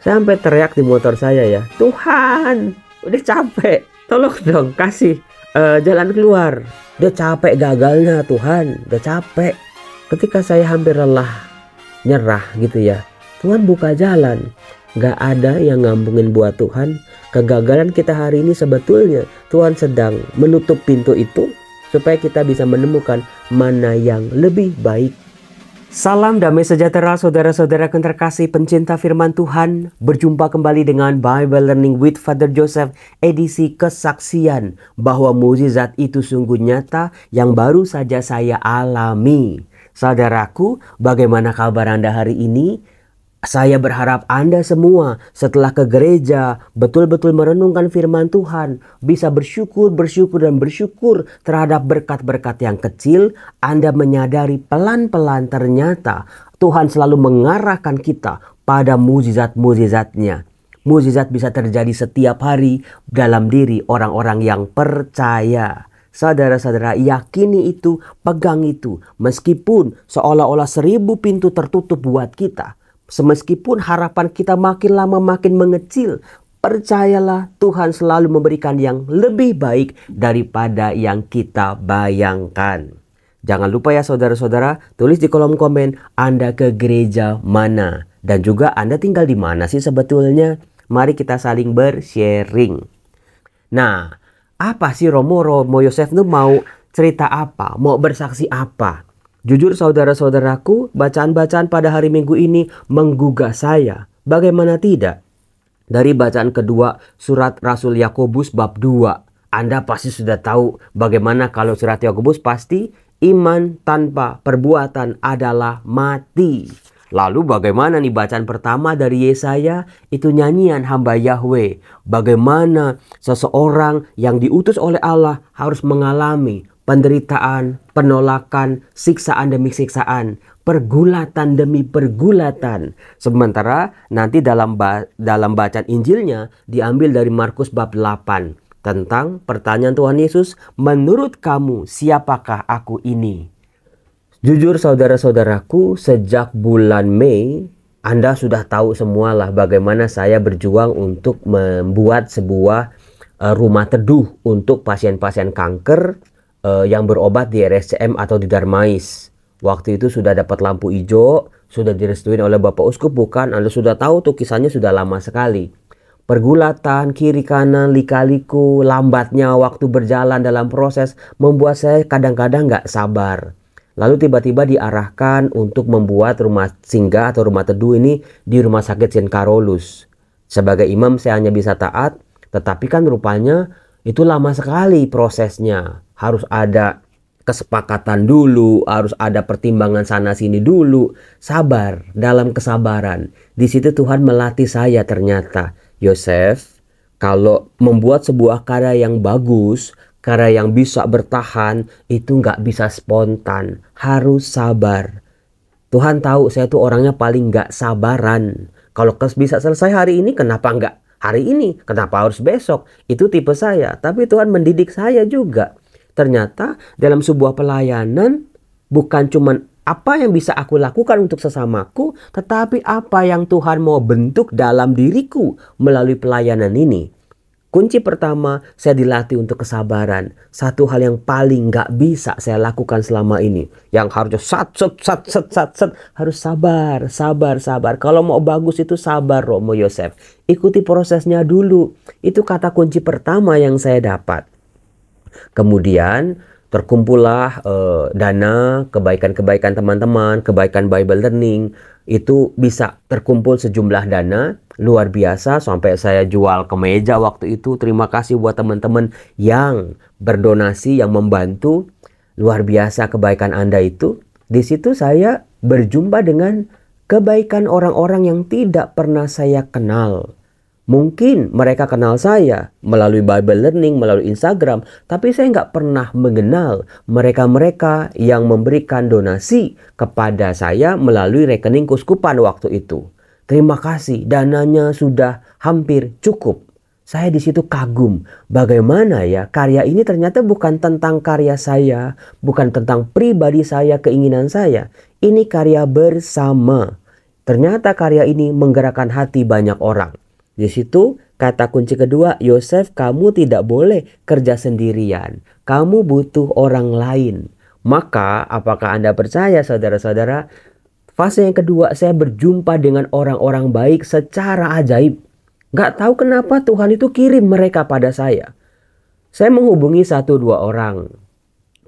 Saya sampai teriak di motor saya ya, Tuhan, udah capek, tolong dong kasih jalan keluar. Udah capek gagalnya Tuhan, udah capek. Ketika saya hampir lelah, nyerah gitu ya, Tuhan buka jalan. Gak ada yang ngambungin buat Tuhan. Kegagalan kita hari ini sebetulnya Tuhan sedang menutup pintu itu supaya kita bisa menemukan mana yang lebih baik. Salam damai sejahtera saudara-saudara terkasih pencinta firman Tuhan. Berjumpa kembali dengan Bible Learning with Father Joseph, edisi kesaksian bahwa mukjizat itu sungguh nyata yang baru saja saya alami. Saudaraku, bagaimana kabar Anda hari ini? Saya berharap Anda semua setelah ke gereja betul-betul merenungkan firman Tuhan, bisa bersyukur terhadap berkat-berkat yang kecil. Anda menyadari pelan-pelan ternyata Tuhan selalu mengarahkan kita pada mukjizat-mukjizatnya. Mukjizat bisa terjadi setiap hari dalam diri orang-orang yang percaya. Saudara-saudara, yakini itu, pegang itu, meskipun seolah-olah 1000 pintu tertutup buat kita. Meskipun harapan kita makin lama makin mengecil, percayalah Tuhan selalu memberikan yang lebih baik daripada yang kita bayangkan. Jangan lupa ya saudara-saudara, tulis di kolom komen Anda ke gereja mana. Dan juga Anda tinggal di mana sih sebetulnya. Mari kita saling bersharing. Nah, apa sih Romo Yosef itu mau cerita apa? Mau bersaksi apa? Jujur saudara-saudaraku, bacaan-bacaan pada hari Minggu ini menggugah saya. Bagaimana tidak? Dari bacaan kedua surat Rasul Yakobus bab 2. Anda pasti sudah tahu bagaimana kalau surat Yakobus pasti iman tanpa perbuatan adalah mati. Lalu bagaimana nih bacaan pertama dari Yesaya? Itu nyanyian hamba Yahweh. Bagaimana seseorang yang diutus oleh Allah harus mengalami penderitaan, penolakan, siksaan demi siksaan, pergulatan demi pergulatan. Sementara nanti dalam bacaan Injilnya diambil dari Markus bab 8 tentang pertanyaan Tuhan Yesus, menurut kamu siapakah aku ini? Jujur saudara-saudaraku, sejak bulan Mei Anda sudah tahu semualah bagaimana saya berjuang untuk membuat sebuah rumah teduh untuk pasien-pasien kanker yang berobat di RSCM atau di Darmais. Waktu itu sudah dapat lampu hijau, sudah direstuin oleh Bapak Uskup, bukan? Anda sudah tahu tuh kisahnya sudah lama sekali. Pergulatan, kiri kanan, lika-liku, lambatnya waktu berjalan dalam proses membuat saya kadang-kadang gak sabar. Lalu tiba-tiba diarahkan untuk membuat rumah singgah atau rumah teduh ini di Rumah Sakit St. Carolus. Sebagai imam saya hanya bisa taat, tetapi kan rupanya itu lama sekali prosesnya. Harus ada kesepakatan dulu, harus ada pertimbangan sana sini dulu. Sabar, dalam kesabaran. Di situ Tuhan melatih saya ternyata. Yosef, kalau membuat sebuah karya yang bagus, karya yang bisa bertahan, itu nggak bisa spontan. Harus sabar. Tuhan tahu saya tuh orangnya paling nggak sabaran. Kalau bisa selesai hari ini, kenapa nggak hari ini? Kenapa harus besok? Itu tipe saya. Tapi Tuhan mendidik saya juga. Ternyata dalam sebuah pelayanan bukan cuman apa yang bisa aku lakukan untuk sesamaku, tetapi apa yang Tuhan mau bentuk dalam diriku melalui pelayanan ini. Kunci pertama, saya dilatih untuk kesabaran. Satu hal yang paling gak bisa saya lakukan selama ini. Yang harusnya harus sabar. Kalau mau bagus itu sabar, Romo Yosef. Ikuti prosesnya dulu. Itu kata kunci pertama yang saya dapat. Kemudian terkumpullah dana, kebaikan-kebaikan teman-teman, kebaikan Bible Learning. Itu bisa terkumpul sejumlah dana luar biasa sampai saya jual kemeja waktu itu. Terima kasih buat teman-teman yang berdonasi, yang membantu. Luar biasa kebaikan Anda itu. Di situ saya berjumpa dengan kebaikan orang-orang yang tidak pernah saya kenal. Mungkin mereka kenal saya melalui Bible Learning, melalui Instagram. Tapi saya nggak pernah mengenal mereka-mereka yang memberikan donasi kepada saya melalui rekening keuskupan waktu itu. Terima kasih, dananya sudah hampir cukup. Saya di situ kagum. Bagaimana ya karya ini ternyata bukan tentang karya saya, bukan tentang pribadi saya, keinginan saya. Ini karya bersama. Ternyata karya ini menggerakkan hati banyak orang. Di situ kata kunci kedua, Yosef, kamu tidak boleh kerja sendirian. Kamu butuh orang lain. Maka apakah Anda percaya saudara-saudara? Fase yang kedua, saya berjumpa dengan orang-orang baik secara ajaib. Gak tahu kenapa Tuhan itu kirim mereka pada saya. Saya menghubungi 1-2 orang.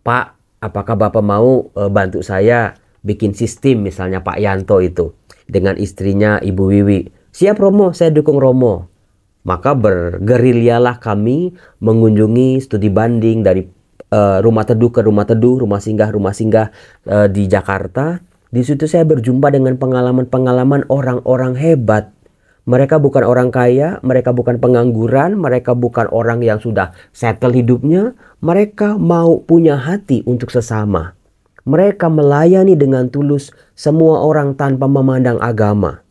Pak, apakah Bapak mau bantu saya bikin sistem, misalnya Pak Yanto itu dengan istrinya Ibu Wiwi. Siap Romo, saya dukung Romo. Maka bergerilyalah kami mengunjungi studi banding dari rumah teduh ke rumah teduh, rumah singgah di Jakarta. Di situ saya berjumpa dengan pengalaman-pengalaman orang-orang hebat. Mereka bukan orang kaya, mereka bukan pengangguran, mereka bukan orang yang sudah settle hidupnya. Mereka mau punya hati untuk sesama. Mereka melayani dengan tulus semua orang tanpa memandang agama.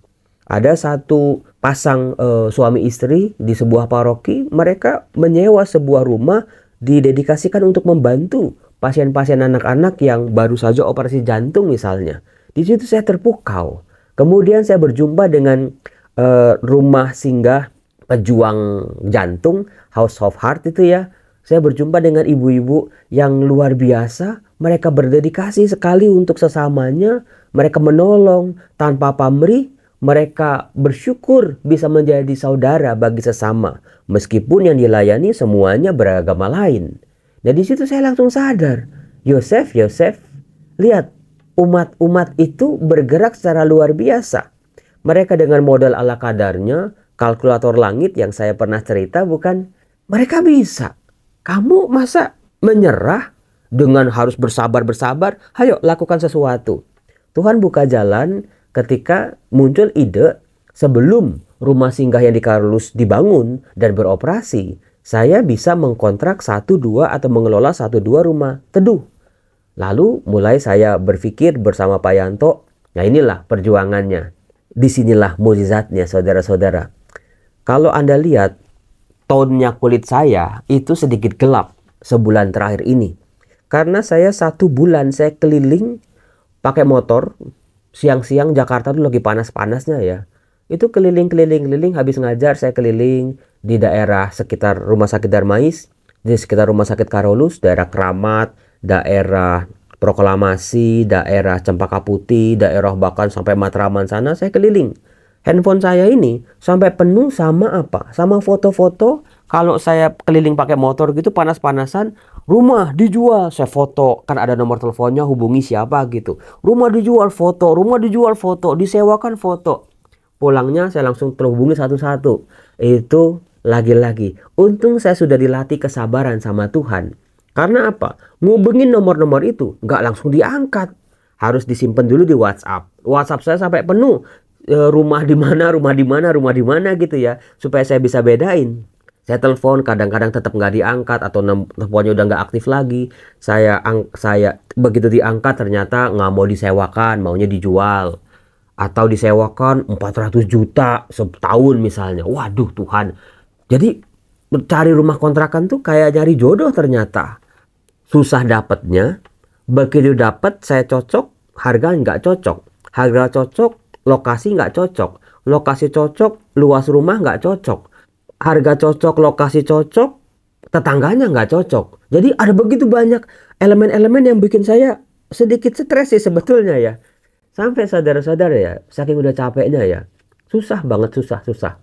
Ada satu pasang suami istri di sebuah paroki. Mereka menyewa sebuah rumah didedikasikan untuk membantu pasien-pasien anak-anak yang baru saja operasi jantung misalnya. Di situ saya terpukau. Kemudian saya berjumpa dengan rumah singgah pejuang jantung, House of Heart itu ya. Saya berjumpa dengan ibu-ibu yang luar biasa. Mereka berdedikasi sekali untuk sesamanya. Mereka menolong tanpa pamrih. Mereka bersyukur bisa menjadi saudara bagi sesama. Meskipun yang dilayani semuanya beragama lain. Nah di situ saya langsung sadar. Yosef, lihat umat-umat itu bergerak secara luar biasa. Mereka dengan modal ala kadarnya, kalkulator langit yang saya pernah cerita bukan? Mereka bisa. Kamu masa menyerah dengan harus bersabar? Ayo lakukan sesuatu. Tuhan buka jalan ketika muncul ide sebelum rumah singgah yang di Karolus dibangun dan beroperasi. Saya bisa mengkontrak 1-2 atau mengelola 1-2 rumah teduh. Lalu mulai saya berpikir bersama Pak Yanto. Nah inilah perjuangannya. Disinilah mukjizatnya saudara-saudara. Kalau Anda lihat tonnya kulit saya itu sedikit gelap sebulan terakhir ini. Karena saya 1 bulan saya keliling pakai motor. Siang-siang Jakarta tuh lagi panas-panasnya ya. Itu keliling habis ngajar saya keliling di daerah sekitar Rumah Sakit Darmais. Di sekitar Rumah Sakit Karolus, daerah Kramat, daerah Proklamasi, daerah Cempaka Putih, daerah bahkan sampai Matraman sana saya keliling. Handphone saya ini sampai penuh sama apa? Sama foto-foto. Kalau saya keliling pakai motor gitu panas-panasan, rumah dijual, saya foto. Kan ada nomor teleponnya, hubungi siapa gitu. Rumah dijual foto, disewakan foto. Pulangnya saya langsung terhubungi satu-satu. Itu lagi-lagi. Untung saya sudah dilatih kesabaran sama Tuhan. Karena apa? Ngubungin nomor-nomor itu nggak langsung diangkat. Harus disimpan dulu di WhatsApp. WhatsApp saya sampai penuh. Rumah di mana gitu ya. Supaya saya bisa bedain. Saya telepon kadang-kadang tetap nggak diangkat atau teleponnya udah nggak aktif lagi. Saya begitu diangkat ternyata nggak mau disewakan, maunya dijual. Atau disewakan 400 juta setahun misalnya. Waduh Tuhan. Jadi cari rumah kontrakan tuh kayak nyari jodoh ternyata. Susah dapatnya. Begitu dapat saya cocok, harga nggak cocok. Harga cocok, lokasi nggak cocok. Lokasi cocok, luas rumah nggak cocok. Harga cocok, lokasi cocok, tetangganya nggak cocok. Jadi ada begitu banyak elemen-elemen yang bikin saya sedikit stres sih sebetulnya ya. Sampai saudara-saudara ya, saking udah capeknya ya. Susah banget, susah.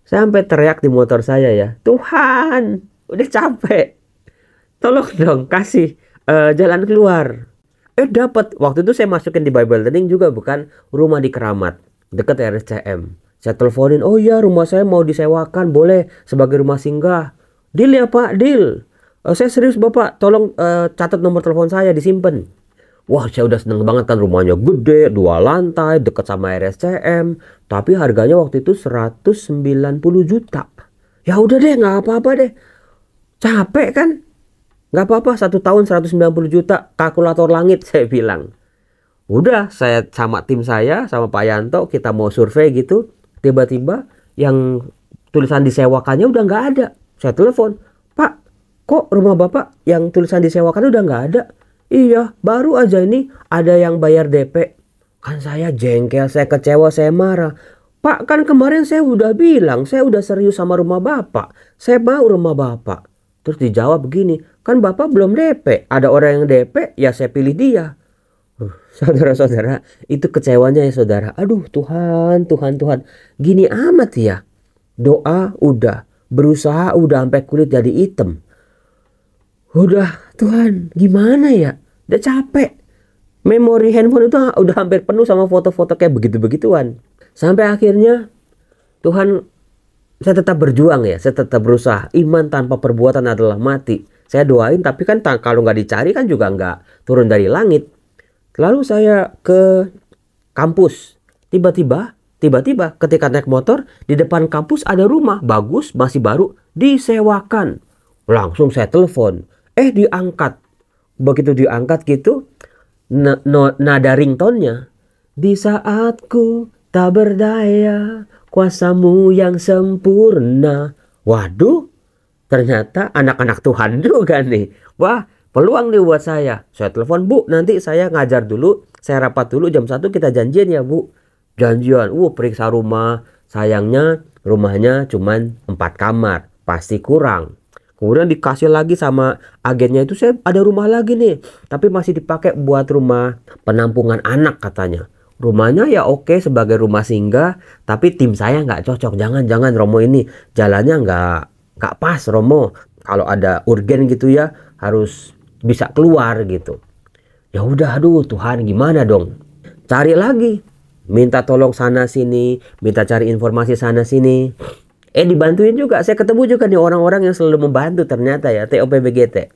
Sampai teriak di motor saya ya. Tuhan, udah capek. Tolong dong kasih jalan keluar. Dapat. Waktu itu saya masukin di Bible Learning juga bukan, rumah di Keramat dekat RSCM. Saya teleponin, oh iya rumah saya mau disewakan, boleh sebagai rumah singgah. Deal ya Pak, deal. Saya serius Bapak, tolong catat nomor telepon saya, disimpan. Wah saya udah seneng banget kan, rumahnya gede, 2 lantai, dekat sama RSCM. Tapi harganya waktu itu 190 juta. Ya udah deh, nggak apa-apa deh. Capek kan? Nggak apa-apa, 1 tahun 190 juta, kalkulator langit saya bilang. Udah, saya sama tim saya, sama Pak Yanto, kita mau survei gitu. Tiba-tiba yang tulisan disewakannya udah nggak ada. Saya telepon, Pak, kok rumah Bapak yang tulisan disewakan udah nggak ada? Iya, baru aja ini ada yang bayar DP. Kan saya jengkel, saya kecewa, saya marah. Pak, kan kemarin saya udah bilang, saya udah serius sama rumah Bapak. Saya mau rumah Bapak. Terus dijawab begini, kan Bapak belum DP. Ada orang yang DP, ya saya pilih dia. Saudara-saudara, itu kecewanya ya saudara. Aduh Tuhan, Tuhan, Tuhan. Gini amat ya. Doa udah, berusaha udah sampai kulit jadi hitam. Udah Tuhan, gimana ya? Udah capek. Memori handphone itu udah hampir penuh sama foto-foto kayak begitu-begituan. Sampai akhirnya Tuhan, saya tetap berjuang ya, saya tetap berusaha. Iman tanpa perbuatan adalah mati. Saya doain tapi kan kalau nggak dicari kan juga nggak turun dari langit. Lalu saya ke kampus. Tiba-tiba ketika naik motor di depan kampus ada rumah bagus, masih baru, disewakan. Langsung saya telepon. Diangkat. Begitu diangkat gitu, nada ringtone-nya, di saat ku tak berdaya, kuasamu yang sempurna. Waduh, ternyata anak-anak Tuhan juga nih. Wah, peluang nih buat saya. Saya telepon, Bu, nanti saya ngajar dulu, saya rapat dulu jam 1 kita janjian ya Bu. Janjian, periksa rumah. Sayangnya rumahnya cuman 4 kamar, pasti kurang. Kemudian dikasih lagi sama agennya itu, saya ada rumah lagi nih, tapi masih dipakai buat rumah penampungan anak katanya. Rumahnya ya oke sebagai rumah singgah, tapi tim saya nggak cocok. Jangan Romo, ini jalannya nggak pas Romo. Kalau ada urgen gitu ya harus bisa keluar gitu. Ya udah, aduh Tuhan, gimana dong? Cari lagi, minta tolong sana sini, minta cari informasi sana sini. Dibantuin juga. Saya ketemu juga nih orang-orang yang selalu membantu ternyata ya, TOPBGT.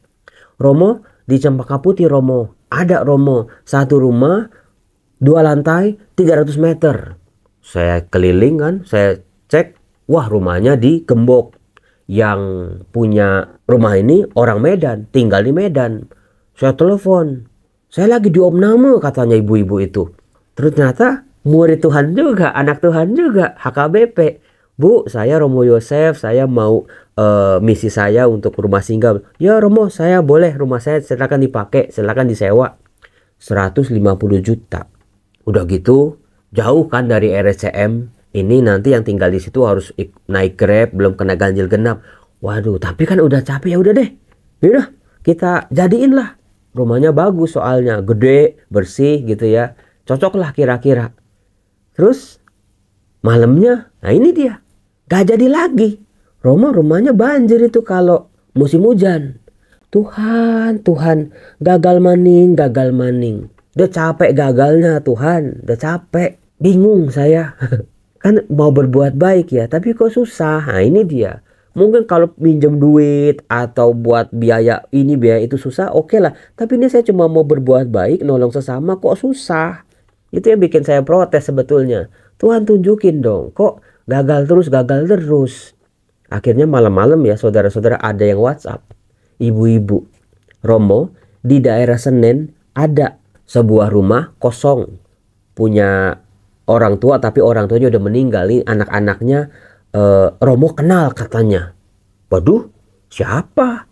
Romo, di Cempaka Putih Romo, ada Romo, satu rumah, 2 lantai, 300 meter. Saya keliling kan, saya cek, wah rumahnya di Gembok. Yang punya rumah ini orang Medan, tinggal di Medan. Saya telepon, saya lagi di opname katanya ibu-ibu itu. Terus ternyata murid Tuhan juga, anak Tuhan juga, HKBP. Bu, saya Romo Yosef, saya mau misi saya untuk rumah singgah. Ya Romo, saya boleh, rumah saya silakan dipakai, silakan disewa. 150 juta. Udah gitu, jauh kan dari RSCM. Ini nanti yang tinggal di situ harus naik Grab, belum kena ganjil genap. Waduh, tapi kan udah capek, ya udah deh. Yaudah, kita jadiin lah. Rumahnya bagus soalnya, gede, bersih gitu ya. Cocok lah kira-kira. Terus malamnya, nah ini dia. Gak jadi lagi. Romo, rumahnya banjir itu kalau musim hujan. Tuhan, gagal maning. Udah capek gagalnya Tuhan, udah capek. Bingung saya. Kan mau berbuat baik ya, tapi kok susah. Nah ini dia. Mungkin kalau pinjam duit atau buat biaya ini biaya itu susah, oke lah. Tapi ini saya cuma mau berbuat baik, nolong sesama kok susah. Itu yang bikin saya protes sebetulnya. Tuhan tunjukin dong, kok gagal terus. Akhirnya malam-malam ya saudara-saudara ada yang WhatsApp. Ibu-ibu, Romo, di daerah Senen ada sebuah rumah kosong. Punya orang tua tapi orang tuanya udah meninggal. Ini anak-anaknya Romo kenal katanya. Waduh, siapa?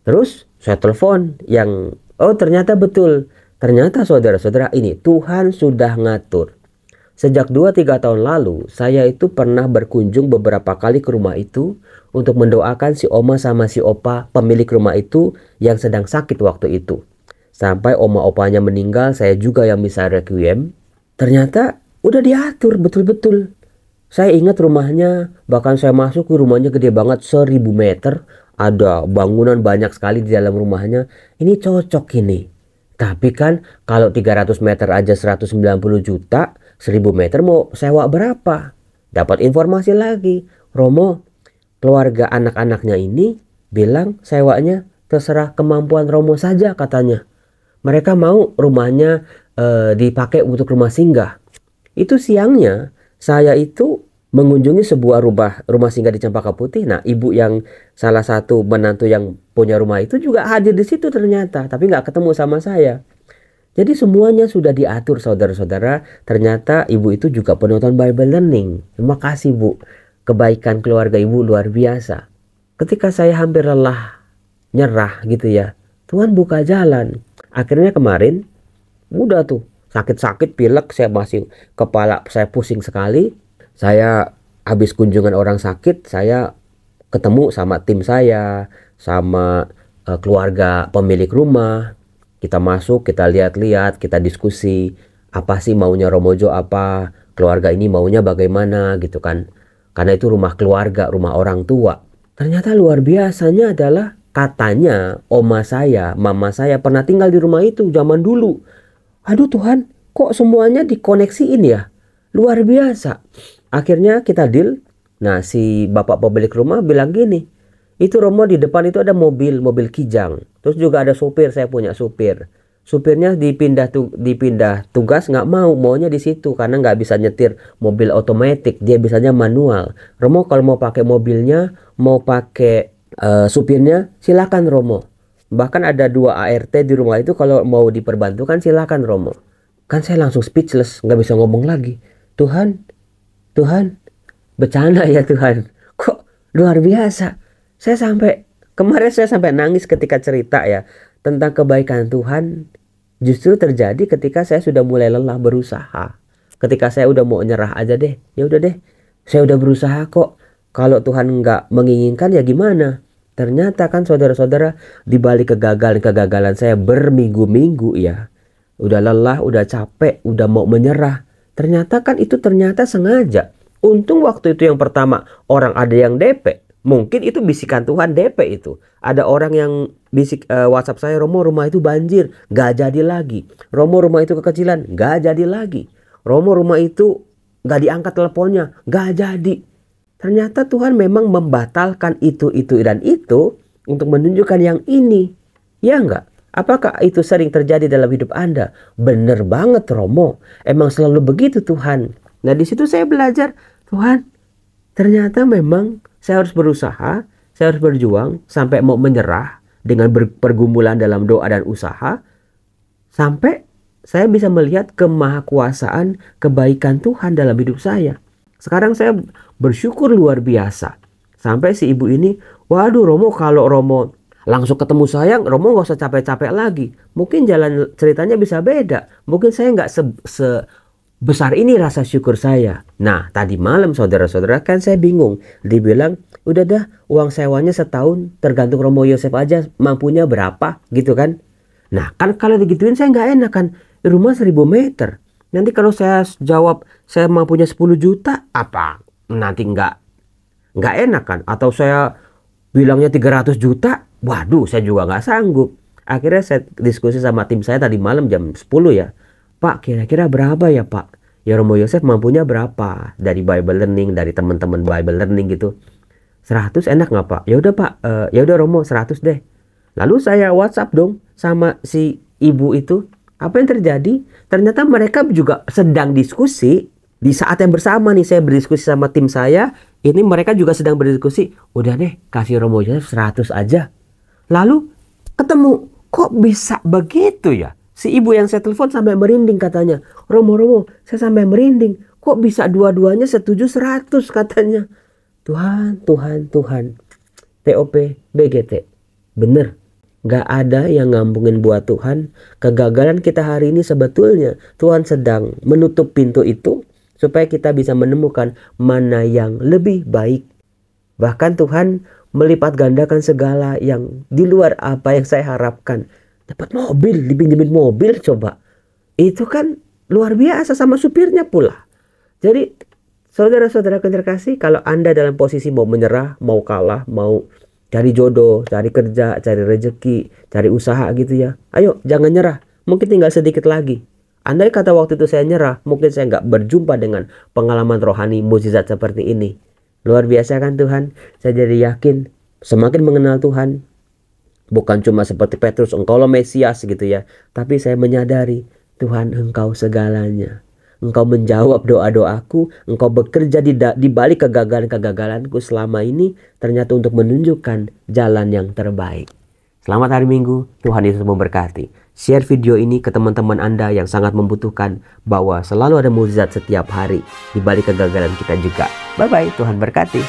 Terus saya telepon yang, ternyata betul. Ternyata saudara-saudara ini Tuhan sudah ngatur. Sejak 2-3 tahun lalu, saya itu pernah berkunjung beberapa kali ke rumah itu untuk mendoakan si oma sama si opa pemilik rumah itu yang sedang sakit waktu itu. Sampai oma opanya meninggal, saya juga yang bisa requiem. Ternyata udah diatur betul-betul. Saya ingat rumahnya, bahkan saya masuk ke rumahnya gede banget, 1000 meter. Ada bangunan banyak sekali di dalam rumahnya. Ini cocok ini. Tapi kan kalau 300 meter aja 190 juta, 1000 meter mau sewa berapa? Dapat informasi lagi, Romo, keluarga anak-anaknya ini bilang sewanya terserah kemampuan Romo saja katanya. Mereka mau rumahnya dipakai untuk rumah singgah. Itu siangnya saya itu mengunjungi sebuah rumah singgah di Cempaka Putih. Nah, ibu yang salah satu menantu yang punya rumah itu juga hadir di situ ternyata, tapi nggak ketemu sama saya. Jadi semuanya sudah diatur saudara-saudara. Ternyata ibu itu juga penonton Bible Learning. Terima kasih Bu. Kebaikan keluarga ibu luar biasa. Ketika saya hampir lelah, nyerah gitu ya, Tuhan buka jalan. Akhirnya kemarin udah tuh sakit-sakit, pilek, saya masih kepala saya pusing sekali. Saya habis kunjungan orang sakit, saya ketemu sama tim saya, sama keluarga pemilik rumah. Kita masuk, kita lihat-lihat, kita diskusi, apa sih maunya Romojo, apa keluarga ini maunya bagaimana gitu kan. Karena itu rumah keluarga, rumah orang tua. Ternyata luar biasanya adalah katanya oma saya, mama saya pernah tinggal di rumah itu zaman dulu. Aduh Tuhan, kok semuanya dikoneksiin ya? Luar biasa. Akhirnya kita deal. Nah, si bapak pemilik rumah bilang gini, itu Romo di depan itu ada mobil Kijang. Terus juga ada supir, saya punya supir. Supirnya dipindah tugas, nggak maunya di situ karena nggak bisa nyetir mobil otomatis, dia bisanya manual. Romo kalau mau pakai mobilnya, mau pakai supirnya, silakan Romo. Bahkan ada 2 ART di rumah itu, kalau mau diperbantukan silakan Romo. Kan saya langsung speechless, nggak bisa ngomong lagi. Tuhan, bercanda ya Tuhan. Kok luar biasa. Kemarin saya sampai nangis ketika cerita ya tentang kebaikan Tuhan. Justru terjadi ketika saya sudah mulai lelah berusaha. Ketika saya udah mau nyerah aja deh. Ya udah deh, saya udah berusaha kok. Kalau Tuhan nggak menginginkan ya gimana? Ternyata kan saudara-saudara, di balik kegagalan saya berminggu-minggu ya, udah lelah, udah capek, udah mau menyerah. Ternyata kan itu sengaja. Untung waktu itu yang pertama orang ada yang DP. Mungkin itu bisikan Tuhan DP itu. Ada orang yang bisik WhatsApp saya, Romo rumah itu banjir, gak jadi lagi. Romo rumah itu kekecilan, gak jadi lagi. Romo rumah itu gak diangkat teleponnya, gak jadi. Ternyata Tuhan memang membatalkan itu dan itu untuk menunjukkan yang ini. Ya enggak? Apakah itu sering terjadi dalam hidup Anda? Bener banget Romo. Emang selalu begitu Tuhan. Nah di situ saya belajar, Tuhan ternyata memang saya harus berusaha, saya harus berjuang sampai mau menyerah dengan pergumulan dalam doa dan usaha. Sampai saya bisa melihat kemahakuasaan kebaikan Tuhan dalam hidup saya. Sekarang saya bersyukur luar biasa. Sampai si ibu ini, waduh Romo, kalau Romo langsung ketemu saya, Romo gak usah capek-capek lagi. Mungkin jalan ceritanya bisa beda. Mungkin saya gak sebesar ini rasa syukur saya. Nah tadi malam saudara-saudara kan saya bingung. Dibilang udah dah uang sewanya setahun tergantung Romo Yosef aja mampunya berapa gitu kan. Nah kan kalau digituin saya gak enak kan. Rumah 1000 meter. Nanti kalau saya jawab saya mampunya 10 juta apa? Nanti nggak enak kan? Atau saya bilangnya 300 juta? Waduh saya juga nggak sanggup. Akhirnya saya diskusi sama tim saya tadi malam jam 10 ya. Pak kira-kira berapa ya Pak? Ya Romo Yosef mampunya berapa? Dari Bible Learning, dari teman-teman Bible Learning gitu. 100 enak nggak Pak? Ya udah Pak, ya udah Romo 100 deh. Lalu saya WhatsApp dong sama si ibu itu. Apa yang terjadi? Ternyata mereka juga sedang diskusi. Di saat yang bersama nih saya berdiskusi sama tim saya. Ini mereka juga sedang berdiskusi. Udah deh kasih Romo Yosef 100 aja. Lalu ketemu. Kok bisa begitu ya? Si ibu yang saya telepon sampai merinding katanya. Romo saya sampai merinding. Kok bisa dua-duanya setuju 100 katanya. Tuhan. TOP BGT. Bener. Gak ada yang ngampungin buat Tuhan. Kegagalan kita hari ini sebetulnya Tuhan sedang menutup pintu itu supaya kita bisa menemukan mana yang lebih baik. Bahkan Tuhan melipat gandakan segala yang di luar apa yang saya harapkan. Dapat mobil, dipinjemin mobil coba. Itu kan luar biasa sama supirnya pula. Jadi saudara-saudara terkasih, kalau Anda dalam posisi mau menyerah, mau kalah, mau cari jodoh, cari kerja, cari rezeki, cari usaha gitu ya. Ayo jangan nyerah. Mungkin tinggal sedikit lagi. Andai kata waktu itu saya nyerah, mungkin saya nggak berjumpa dengan pengalaman rohani mukjizat seperti ini. Luar biasa kan Tuhan. Saya jadi yakin semakin mengenal Tuhan. Bukan cuma seperti Petrus, engkau lo Mesias gitu ya. Tapi saya menyadari Tuhan engkau segalanya. Engkau menjawab doa-doaku, engkau bekerja di balik kegagalan-kegagalanku selama ini ternyata untuk menunjukkan jalan yang terbaik. Selamat hari Minggu, Tuhan Yesus memberkati. Share video ini ke teman-teman Anda yang sangat membutuhkan bahwa selalu ada mukjizat setiap hari di balik kegagalan kita juga. Bye-bye, Tuhan berkati.